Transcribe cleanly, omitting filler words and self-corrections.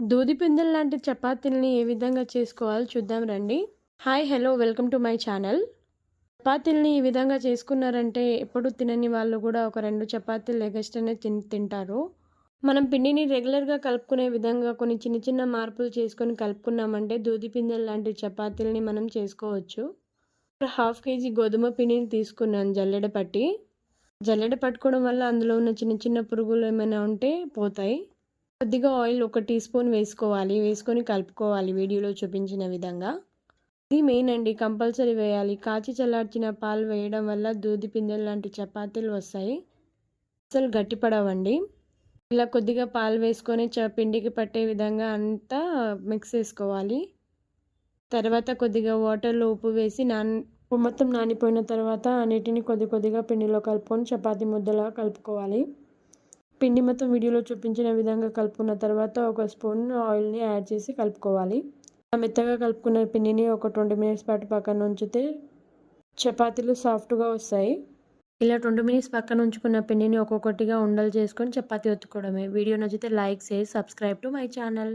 దూది పిందెలు లాంటి చపాతీలని ఏ విధంగా చేసుకోవాలో చూద్దాం రండి. Hi hello welcome to my channel. చపాతీలని ఈ విధంగా చేసుకున్నారంటే ఎప్పుడు తినని వాళ్ళు కూడా ఒక 2 చపాతీలు ఎగస్ట్రానే తింటారు. మనం పిండిని రెగ్యులర్‌గా కలుపుకునే విధంగా కొన్ని చిన్న చిన్న మార్పులు చేసుకొని కలుపుకున్నామంటే దూది పిందెలు లాంటి చపాతీలని మనం చేసుకోవచ్చు. ఇప్పుడు హాఫ్ కేజీ గోధుమ పిండిని తీసుకున్నాను జల్లెడ పట్టి. జల్లెడ పట్టుకోవడం వల్ల అందులో ఉన్న చిన్న చిన్న పురుగులు ఏమైనా ఉంటే పోతాయి. కొద్దిగా ఆయిల్ 1 టీ స్పూన్ వేసుకోవాలి. వేసుకొని కలుపుకోవాలి వీడియోలో చూపించిన విధంగా. ఇది మెయిన్ అండి, కంపల్సరీ వేయాలి. కాచి చల్లార్చిన పాలు వేయడం వల్ల దూది పిందెలు లాంటి చపాతీలు వస్తాయి. అసలు గట్టిపడవండి. ఇలా కొద్దిగా పాలు వేసుకొని పిండికి పట్టే విధంగా అంతా మిక్స్ చేసుకోవాలి. తర్వాత కొద్దిగా వాటర్లో ఉప్పు వేసి ఉప్పు మొత్తం నానిపోయిన తర్వాత అన్నిటిని కొద్ది కొద్దిగా పిండిలో కలుపుకొని చపాతీ ముద్దలా కలుపుకోవాలి. పిండి మొత్తం వీడియోలో చూపించిన విధంగా కలుపుకున్న తర్వాత ఒక స్పూన్ ఆయిల్ని యాడ్ చేసి కలుపుకోవాలి. మెత్తగా కలుపుకున్న పిండిని ఒక 20 మినిట్స్ పాటు పక్కన ఉంచితే చపాతీలు సాఫ్ట్గా వస్తాయి. ఇలా 20 మినిట్స్ పక్కన ఉంచుకున్న పిండిని ఒక్కొక్కటిగా ఉండలు చేసుకొని చపాతీ ఒత్తుకోవడమే. వీడియో నచ్చితే like, share, subscribe to my channel.